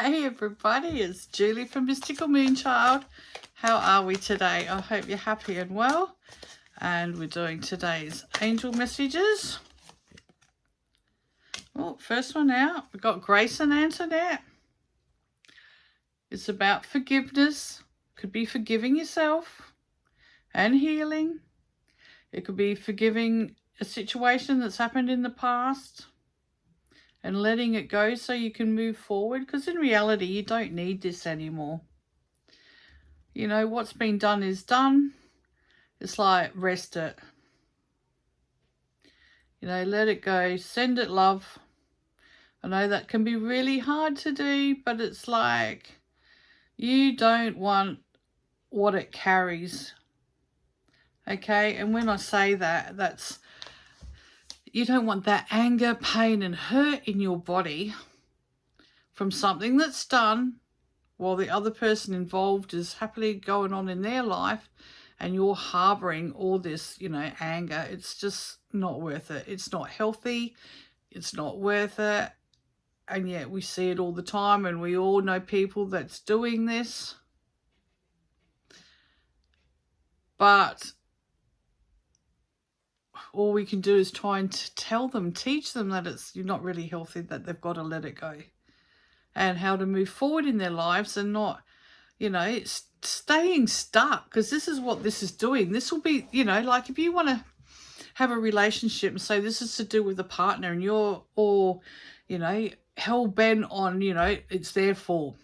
Hey everybody, it's Julie from Mystical Moonchild. How are we today? I hope you're happy and well. And we're doing today's angel messages. Oh, first one out. We've got Grace and Antoinette. It's about forgiveness. Could be forgiving yourself and healing. It could be forgiving a situation that's happened in the past and letting it go so you can move forward, because in reality you don't need this anymore. You know, what's been done is done. It's like, rest it. You know, let it go, send it love. I know that can be really hard to do, but it's like you don't want what it carries. Okay, and when I say that, that's, you don't want that anger, pain and hurt in your body from something that's done while the other person involved is happily going on in their life, and you're harboring all this, you know, anger. It's just not worth it. It's not healthy. It's not worth it. And yet we see it all the time, and we all know people that's doing this. But all we can do is try and tell them, teach them that it's not really healthy, that they've got to let it go, and how to move forward in their lives and not, you know, staying stuck, because this is what this is doing. This will be, you know, like if you want to have a relationship and say this is to do with a partner, and you're all, you know, hell-bent on, you know, it's their fault.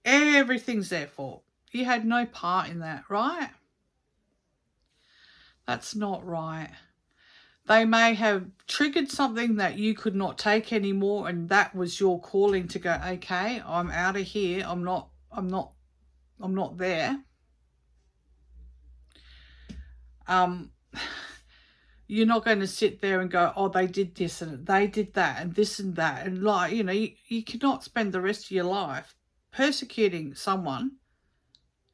Everything's their fault. You had no part in that, right? That's not right. They may have triggered something that you could not take anymore, and that was your calling to go, okay, I'm out of here. I'm not there. You're not going to sit there and go, oh, they did this and they did that and this and that. And like, you know, you cannot spend the rest of your life persecuting someone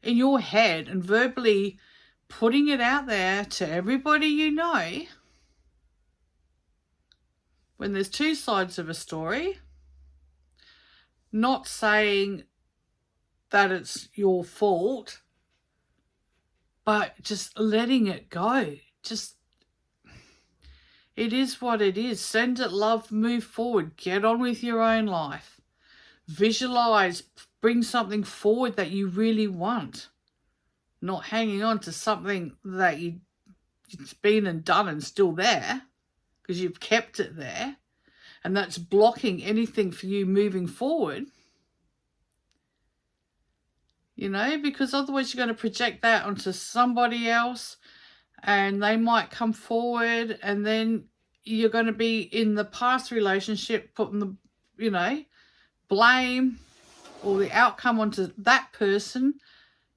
in your head and verbally putting it out there to everybody you know, when there's two sides of a story. Not saying that it's your fault, but just letting it go. Just, it is what it is. Send it love, move forward, get on with your own life. Visualize, bring something forward that you really want. Not hanging on to something that it's been and done and still there, because you've kept it there. And that's blocking anything for you moving forward. You know, because otherwise you're going to project that onto somebody else, and they might come forward, and then you're going to be in the past relationship putting the, you know, blame or the outcome onto that person.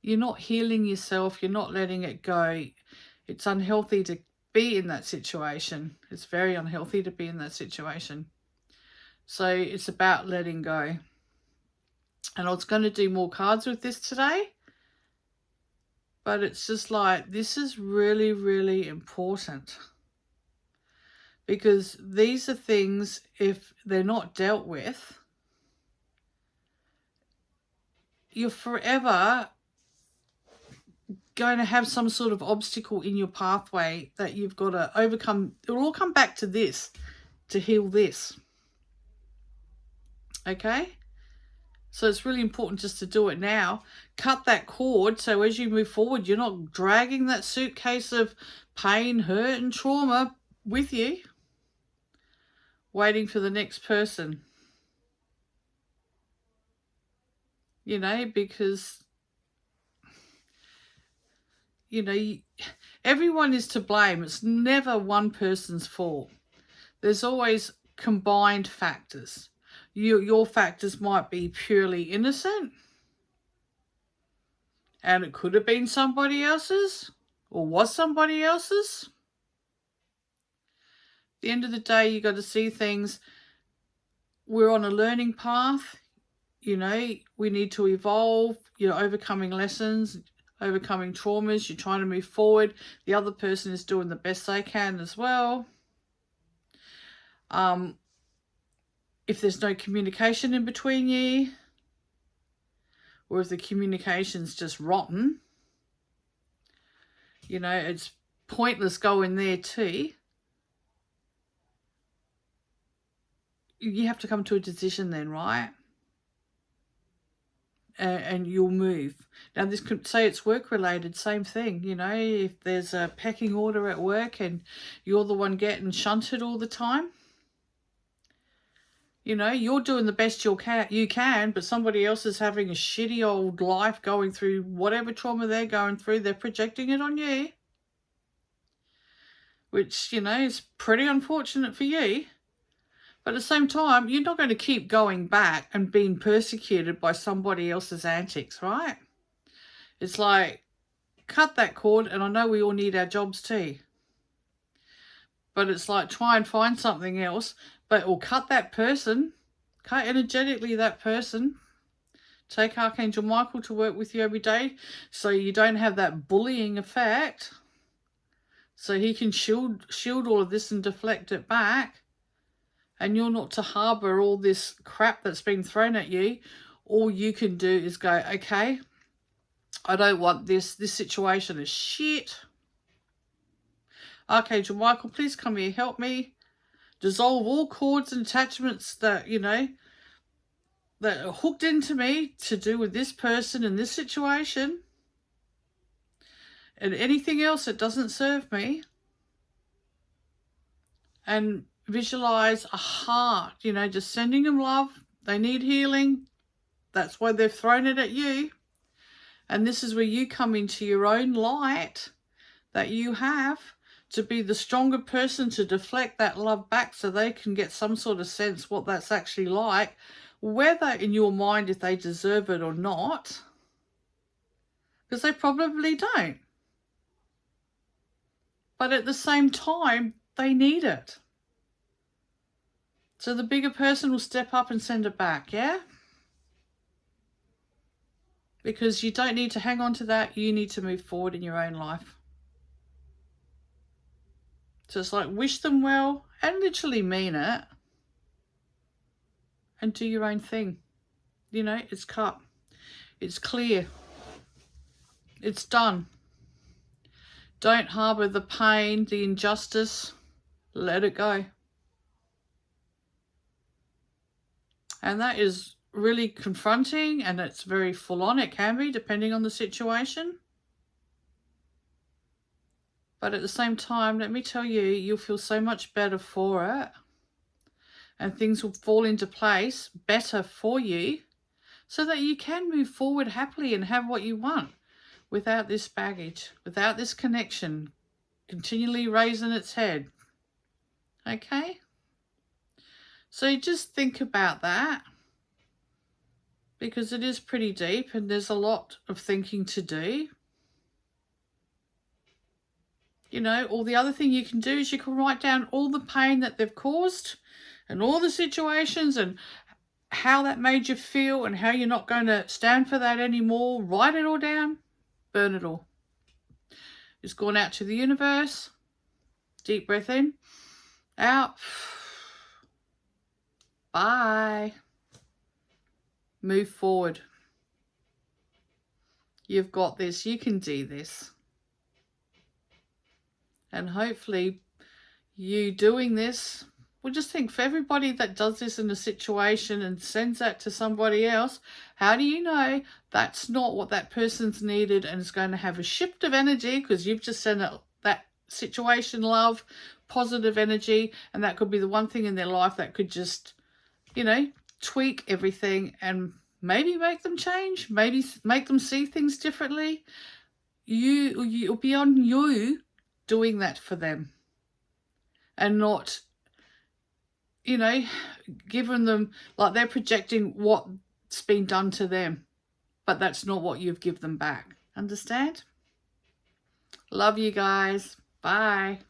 You're not healing yourself. You're not letting it go. It's unhealthy to be in that situation. It's very unhealthy to be in that situation. So it's about letting go. And I was going to do more cards with this today, but it's just like, this is really, really important, because these are things, if they're not dealt with, you're forever going to have some sort of obstacle in your pathway that you've got to overcome. It will all come back to this, to heal this. Okay? So it's really important just to do it now. Cut that cord, so as you move forward, you're not dragging that suitcase of pain, hurt and trauma with you, waiting for the next person. You know, because, you know, everyone is to blame. It's never one person's fault. There's always combined factors. Your factors might be purely innocent, and it could have been somebody else's, or was somebody else's. At the end of the day, you got to see things. We're on a learning path. You know, we need to evolve. You're overcoming lessons, overcoming traumas. You're trying to move forward. The other person is doing the best they can as well. If there's no communication in between you, or if the communication's just rotten, you know, it's pointless going there too. You have to come to a decision then, right? And you'll move. Now, this could say it's work related, same thing. You know, if there's a pecking order at work and you're the one getting shunted all the time, you know, you're doing the best you can, but somebody else is having a shitty old life, going through whatever trauma they're going through. They're projecting it on you, which, you know, is pretty unfortunate for you. But at the same time, you're not going to keep going back and being persecuted by somebody else's antics, right? It's like, cut that cord, and I know we all need our jobs too. But it's like, try and find something else, but or cut that person, cut energetically that person. Take Archangel Michael to work with you every day so you don't have that bullying effect. So he can shield all of this and deflect it back. And you're not to harbour all this crap that's been thrown at you. All you can do is go, okay, I don't want this. This situation is shit. Archangel Michael, please come here, help me. Dissolve all cords and attachments that, you know, that are hooked into me to do with this person in this situation. And anything else that doesn't serve me. And visualize a heart, you know, just sending them love. They need healing. That's why they've thrown it at you. And this is where you come into your own light that you have to be the stronger person to deflect that love back so they can get some sort of sense what that's actually like, whether in your mind if they deserve it or not, because they probably don't. But at the same time, they need it. So the bigger person will step up and send it back, yeah? Because you don't need to hang on to that. You need to move forward in your own life. So it's like, wish them well and literally mean it. And do your own thing. You know, it's cut. It's clear. It's done. Don't harbour the pain, the injustice. Let it go. And that is really confronting, and it's very full on. It can be, depending on the situation. But at the same time, let me tell you, you'll feel so much better for it. And things will fall into place better for you so that you can move forward happily and have what you want without this baggage, without this connection continually raising its head. Okay? So just think about that, because it is pretty deep and there's a lot of thinking to do. You know, or the other thing you can do is you can write down all the pain that they've caused and all the situations and how that made you feel and how you're not going to stand for that anymore. Write it all down, burn it all. It's gone out to the universe. Deep breath in, out. Bye. Move forward. You've got this. You can do this. And hopefully you doing this, well, just think, for everybody that does this in a situation and sends that to somebody else, how do you know that's not what that person's needed and is going to have a shift of energy, because you've just sent that situation love, positive energy, and that could be the one thing in their life that could just, you know, tweak everything and maybe make them change, maybe make them see things differently. You'll be on you doing that for them and not, you know, giving them, like they're projecting what's been done to them, but that's not what you've given them back. Understand? Love you guys. Bye.